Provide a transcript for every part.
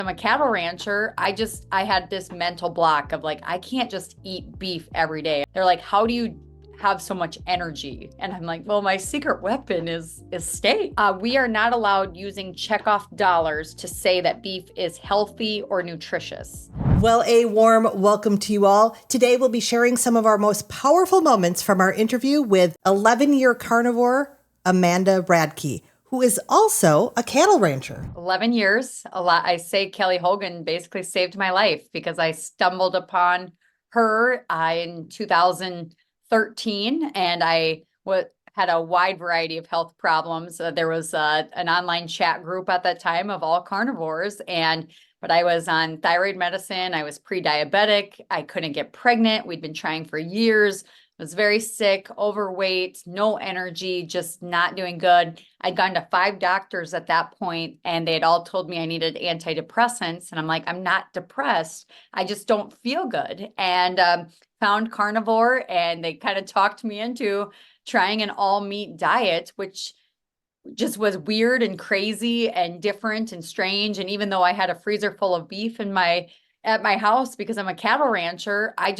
I'm a cattle rancher. I had this mental block of like, I can't just eat beef every day. They're like, how do you have so much energy? And I'm like, well, my secret weapon is steak. We are not allowed using checkoff dollars to say that beef is healthy or nutritious. Well, a warm welcome to you all. Today we'll be sharing some of our most powerful moments from our interview with 11-year carnivore Amanda Radke, who is also a cattle rancher. 11 years, a lot. I say Kelly Hogan basically saved my life because I stumbled upon her in 2013, and I had a wide variety of health problems. There was an online chat group at that time of all carnivores, but I was on thyroid medicine. I was pre-diabetic. I couldn't get pregnant. We'd been trying for years. Was very sick, overweight, no energy, just not doing good. I'd gone to 5 doctors at that point, and they had all told me I needed antidepressants. And I'm like, I'm not depressed. I just don't feel good. And found Carnivore, and they kind of talked me into trying an all meat diet, which just was weird and crazy and different and strange. And even though I had a freezer full of beef at my house because I'm a cattle rancher, I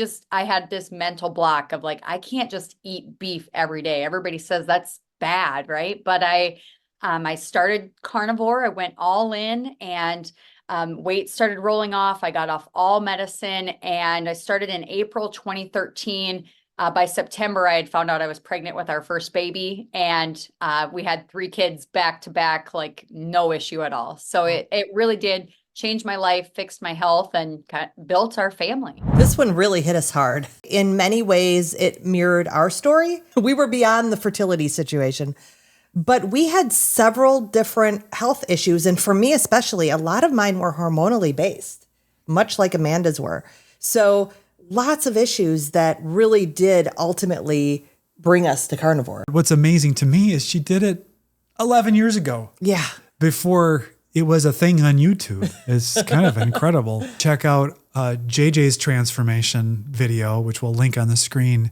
had this mental block of like, I can't just eat beef every day. Everybody says that's bad, right? But I started Carnivore. I went all in, and weight started rolling off. I got off all medicine, and I started in April 2013. By September, I had found out I was pregnant with our first baby, and we had 3 kids back to back, like no issue at all. So it really did change my life, fixed my health, and built our family. This one really hit us hard. In many ways, it mirrored our story. We were beyond the fertility situation, but we had several different health issues. And for me, especially, a lot of mine were hormonally based, much like Amanda's were. So lots of issues that really did ultimately bring us to Carnivore. What's amazing to me is she did it 11 years ago. Yeah. Before it was a thing on YouTube. It's kind of incredible. Check out JJ's transformation video, which we'll link on the screen,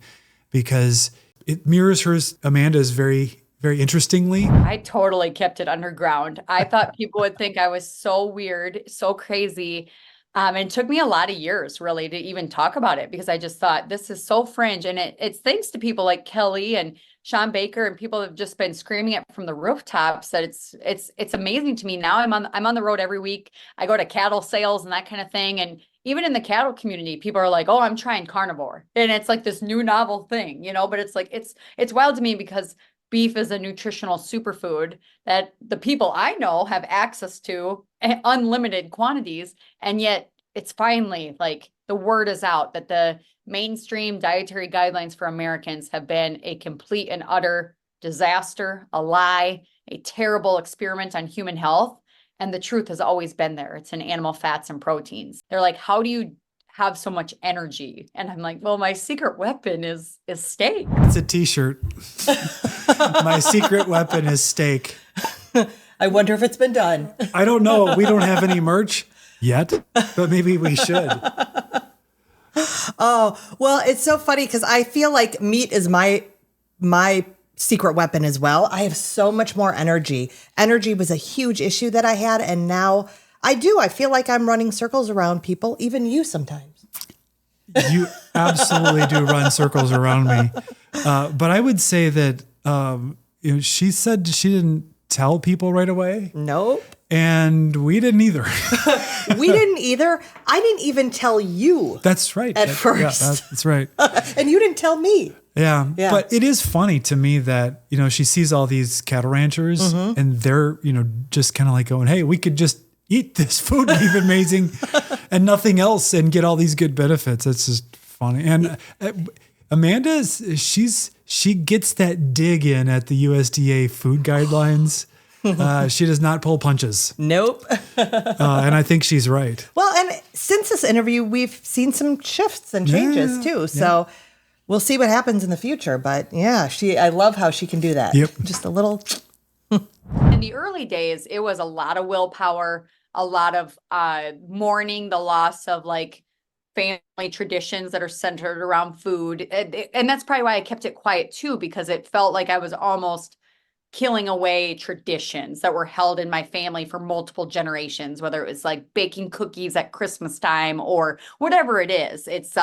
because it mirrors Amanda's very, very interestingly. I totally kept it underground. I thought people would think I was so weird, so crazy. And it took me a lot of years really to even talk about it, because I just thought this is so fringe. And it's thanks to people like Kelly and Sean Baker, and people have just been screaming it from the rooftops that it's amazing to me. Now I'm on the road every week. I go to cattle sales and that kind of thing. And even in the cattle community, people are like, oh, I'm trying Carnivore. And it's like this new novel thing, but it's like, it's wild to me, because beef is a nutritional superfood that the people I know have access to in unlimited quantities. And yet it's finally like the word is out that the mainstream dietary guidelines for Americans have been a complete and utter disaster, a lie, a terrible experiment on human health. And the truth has always been there. It's in animal fats and proteins. They're like, how do you have so much energy? And I'm like, well, my secret weapon is steak. It's a t-shirt. My secret weapon is steak. I wonder if it's been done. I don't know. We don't have any merch yet, but maybe we should. Oh, well, it's so funny because I feel like meat is my secret weapon as well. I have so much more energy. Energy was a huge issue that I had, and now I do. I feel like I'm running circles around people, even you sometimes. You absolutely do run circles around me. But I would say that she said she didn't tell people right away. Nope. And we didn't either. We didn't either. I didn't even tell you. That's right. At first. Yeah, that's right. And you didn't tell me. Yeah. But it is funny to me that, she sees all these cattle ranchers and they're, just kind of like going, hey, we could just eat this food and be amazing and nothing else and get all these good benefits. It's just funny. And Amanda, she gets that dig in at the USDA food guidelines. She does not pull punches. Nope. And I think she's right. Well, and since this interview, we've seen some shifts and changes too. So we'll see what happens in the future. But yeah, I love how she can do that. Yep. Just a little. In the early days, it was a lot of willpower, a lot of mourning the loss of like family traditions that are centered around food. And that's probably why I kept it quiet too, because it felt like I was almost killing away traditions that were held in my family for multiple generations, whether it was like baking cookies at Christmas time or whatever it is. It's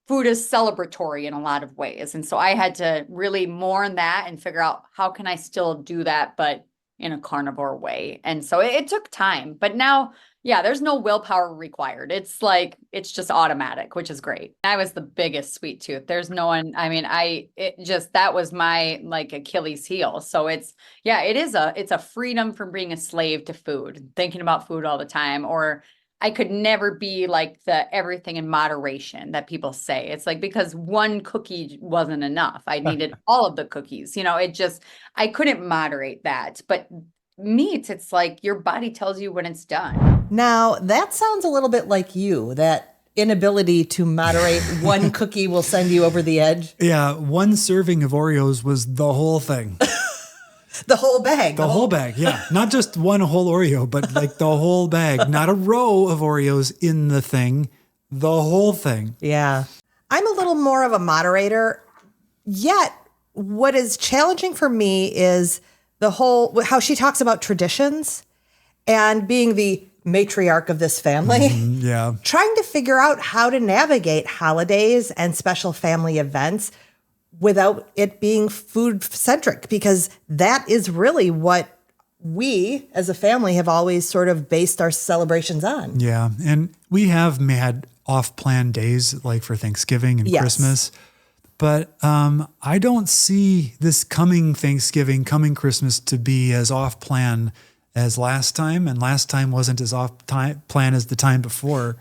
food is celebratory in a lot of ways. And so I had to really mourn that and figure out how can I still do that, but in a carnivore way. And so it took time, but now, yeah, there's no willpower required. It's like, it's just automatic, which is great. I was the biggest sweet tooth. There's no one, I mean, that was my like Achilles heel. So it's a freedom from being a slave to food, thinking about food all the time, or I could never be like the everything in moderation that people say. It's like because one cookie wasn't enough. I needed all of the cookies. I couldn't moderate that. But meat, it's like your body tells you when it's done. Now, that sounds a little bit like you, that inability to moderate one cookie will send you over the edge. Yeah, one serving of Oreos was the whole thing. The whole bag. The whole bag, yeah. Not just one whole Oreo, but like the whole bag. Not a row of Oreos in the thing, the whole thing. Yeah. I'm a little more of a moderator, yet what is challenging for me is how she talks about traditions and being the matriarch of this family. Yeah. Trying to figure out how to navigate holidays and special family events without it being food centric, because that is really what we as a family have always sort of based our celebrations on. Yeah. And we have had off plan days like for Thanksgiving and Yes. Christmas. But I don't see this coming Thanksgiving, coming Christmas to be as off plan as last time. And last time wasn't as off plan as the time before.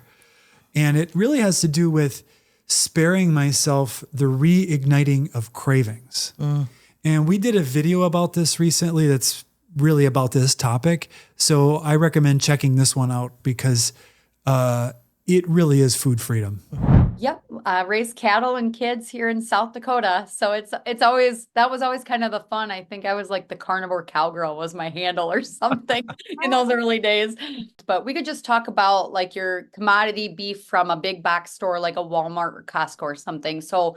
And it really has to do with sparing myself the reigniting of cravings. And we did a video about this recently that's really about this topic. So I recommend checking this one out because it really is food freedom. Yep. Raised cattle and kids here in South Dakota. So that was always kind of the fun. I think I was like the carnivore cowgirl was my handle or something in those early days. But we could just talk about like your commodity beef from a big box store, like a Walmart or Costco or something. So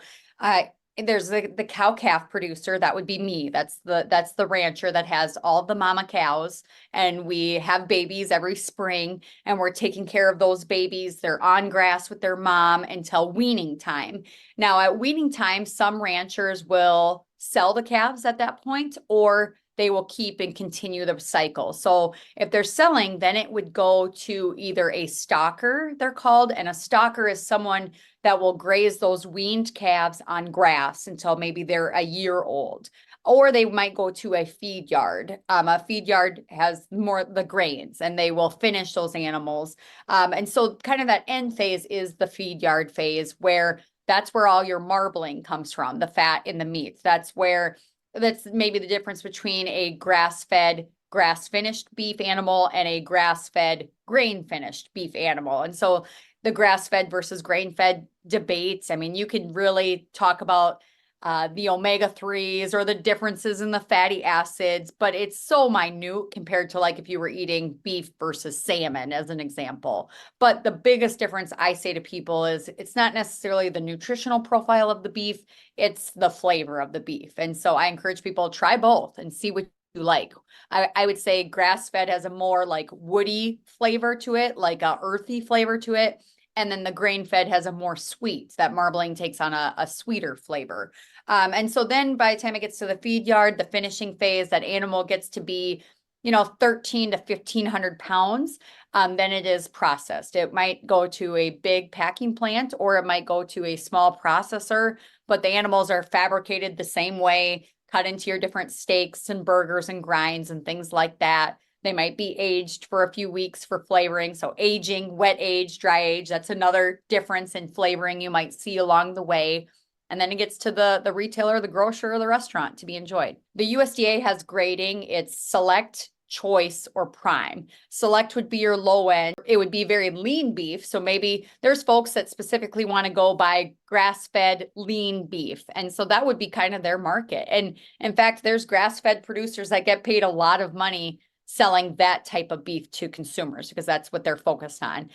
there's the cow calf producer. That would be me. That's the rancher that has all the mama cows, and we have babies every spring, and we're taking care of those babies. They're on grass with their mom until weaning time. Now at weaning time, some ranchers will sell the calves at that point, or they will keep and continue the cycle. So if they're selling, then it would go to either a stalker, they're called, and a stalker is someone that will graze those weaned calves on grass until maybe they're a year old. Or they might go to a feed yard. A feed yard has more the grains, and they will finish those animals. And so kind of that end phase is the feed yard phase, where that's where all your marbling comes from, the fat in the meat. That's maybe the difference between a grass-fed, grass-finished beef animal and a grass-fed, grain-finished beef animal. And so the grass-fed versus grain-fed debates, I mean, you can really talk about the omega-3s or the differences in the fatty acids, but it's so minute compared to like if you were eating beef versus salmon as an example. But the biggest difference I say to people is it's not necessarily the nutritional profile of the beef, it's the flavor of the beef. And so I encourage people to try both and see what you like. I would say grass-fed has a more like woody flavor to it, like a earthy flavor to it. And then the grain-fed has a more sweet, that marbling takes on a sweeter flavor. And so then by the time it gets to the feed yard, the finishing phase, that animal gets to be, 13 to 1,500 pounds, then it is processed. It might go to a big packing plant, or it might go to a small processor, but the animals are fabricated the same way, cut into your different steaks and burgers and grinds and things like that. They might be aged for a few weeks for flavoring. So aging, wet age, dry age, that's another difference in flavoring you might see along the way. And then it gets to the retailer, the grocer, or the restaurant to be enjoyed. The USDA has grading. It's select, choice, or prime. Select would be your low end. It would be very lean beef. So maybe there's folks that specifically want to go buy grass-fed lean beef. And so that would be kind of their market. And in fact, there's grass-fed producers that get paid a lot of money selling that type of beef to consumers because that's what they're focused on.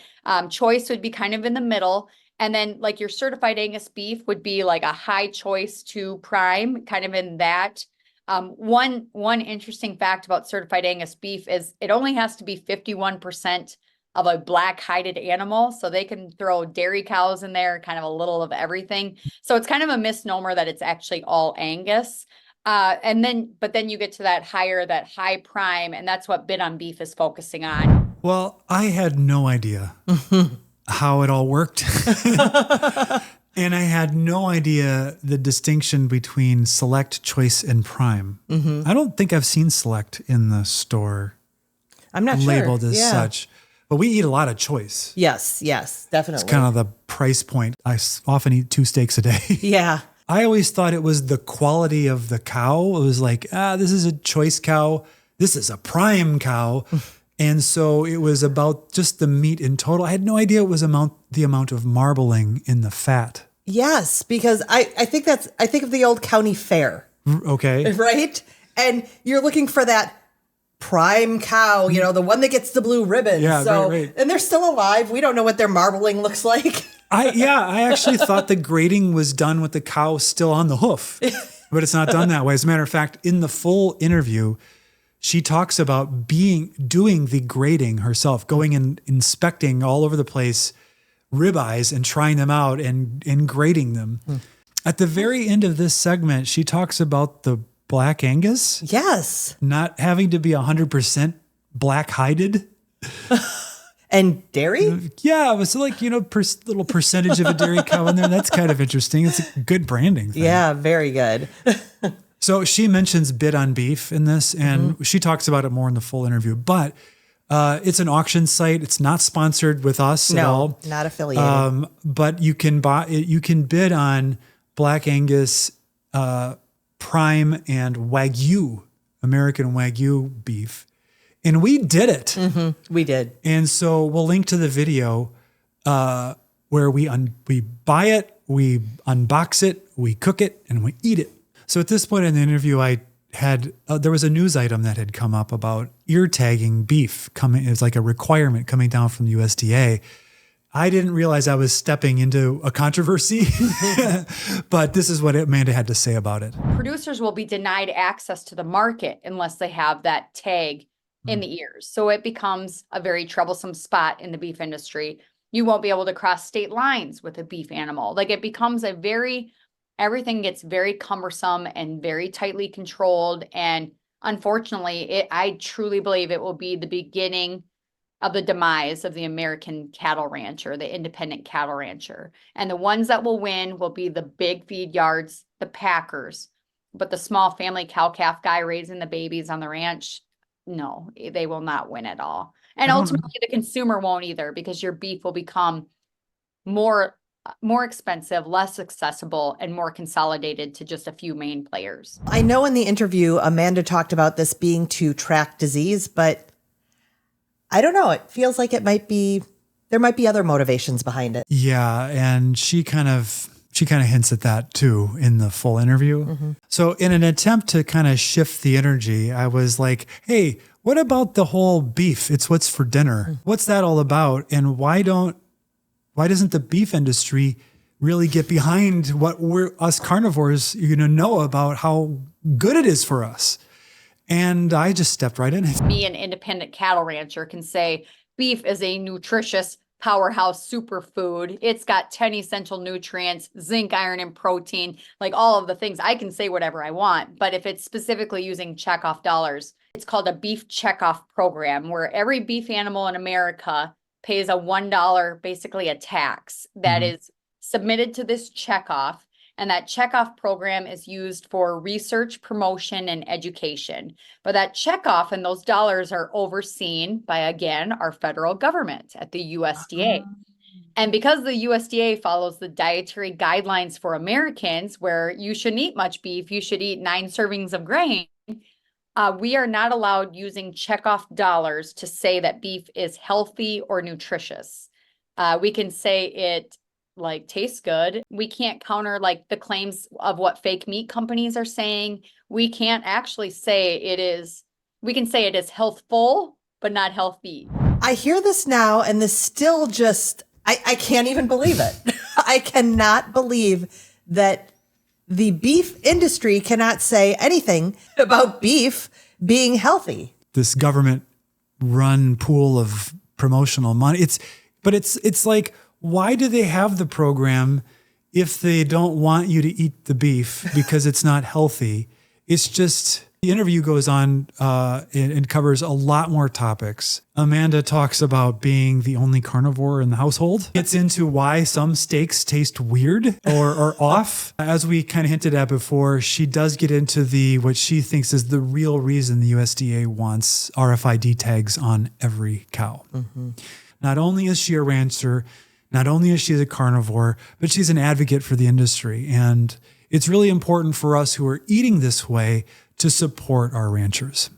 Choice would be kind of in the middle. And then like your certified Angus beef would be like a high choice to prime, kind of in that One interesting fact about certified Angus beef is it only has to be 51% of a black hided animal. So they can throw dairy cows in there, kind of a little of everything. So it's kind of a misnomer that it's actually all Angus. But then you get to that high prime, and that's what Bid on Beef is focusing on. Well, I had no idea how it all worked. And I had no idea the distinction between select, choice, and prime. I don't think I've seen select in the store. I'm not labeled sure. as such. But we eat a lot of choice. Yes, definitely. It's kind of the price point. I often eat 2 steaks a day. Yeah. I always thought it was the quality of the cow. It was like, this is a choice cow. This is a prime cow. And so it was about just the meat in total. I had no idea it was the amount of marbling in the fat. Yes, because I think of the old county fair. Okay. Right? And you're looking for that prime cow, the one that gets the blue ribbon. Yeah, right. And they're still alive. We don't know what their marbling looks like. I actually thought the grading was done with the cow still on the hoof, but it's not done that way. As a matter of fact, in the full interview, she talks about doing the grading herself, going and inspecting all over the place ribeyes and trying them out and grading them. At the very end of this segment, she talks about the Black Angus. Yes. Not having to be 100% black hided. And dairy? Yeah, it was like, little percentage of a dairy cow in there. That's kind of interesting. It's a good branding thing. Yeah, very good. So she mentions Bid on Beef in this, and she talks about it more in the full interview. But it's an auction site. It's not sponsored with us at all. No, not affiliated. But you can bid on Black Angus, Prime, and Wagyu, American Wagyu beef. And we did it. We did. And so we'll link to the video where we buy it, we unbox it, we cook it, and we eat it. So at this point in the interview, I had there was a news item that had come up about ear tagging beef coming. It's like a requirement coming down from the USDA. I didn't realize I was stepping into a controversy, but this is what Amanda had to say about it. Producers will be denied access to the market unless they have that tag in the ears. So it becomes a very troublesome spot in the beef industry. You won't be able to cross state lines with a beef animal. Like it becomes everything gets very cumbersome and very tightly controlled. And unfortunately, I truly believe it will be the beginning of the demise of the American cattle rancher, the independent cattle rancher. And the ones that will win will be the big feed yards, the packers. But the small family cow-calf guy raising the babies on the ranch, no, they will not win at all. And ultimately, the consumer won't either, because your beef will become more expensive, less accessible, and more consolidated to just a few main players. I know in the interview, Amanda talked about this being to track disease, but I don't know. It feels like there might be other motivations behind it. Yeah, and she kind of hints at that too in the full interview. So in an attempt to kind of shift the energy, I was like, hey, what about the whole beef? It's what's for dinner. What's that all about? And why doesn't the beef industry really get behind what us carnivores, know about how good it is for us? And I just stepped right in. Me, an independent cattle rancher, can say beef is a nutritious powerhouse superfood. It's got 10 essential nutrients, zinc, iron, and protein, like all of the things. I can say whatever I want, but if it's specifically using checkoff dollars, it's called a beef checkoff program, where every beef animal in America pays a $1, basically a tax that is submitted to this checkoff. And that checkoff program is used for research, promotion, and education. But that checkoff and those dollars are overseen by, again, our federal government at the USDA. And because the USDA follows the dietary guidelines for Americans, where you shouldn't eat much beef, you should eat 9 servings of grain, we are not allowed using checkoff dollars to say that beef is healthy or nutritious. We can say it tastes good. We can't counter the claims of what fake meat companies are saying. We can't actually say we can say it is healthful, but not healthy. I hear this now, and this still just, I can't even believe it. I cannot believe that the beef industry cannot say anything about beef being healthy. This government run pool of promotional money. It's like, why do they have the program if they don't want you to eat the beef because it's not healthy? It's just, the interview goes on and covers a lot more topics. Amanda talks about being the only carnivore in the household. Gets into why some steaks taste weird or off. As we kind of hinted at before, she does get into what she thinks is the real reason the USDA wants RFID tags on every cow. Mm-hmm. Not only is she a rancher, not only is she a carnivore, but she's an advocate for the industry. And it's really important for us who are eating this way to support our ranchers.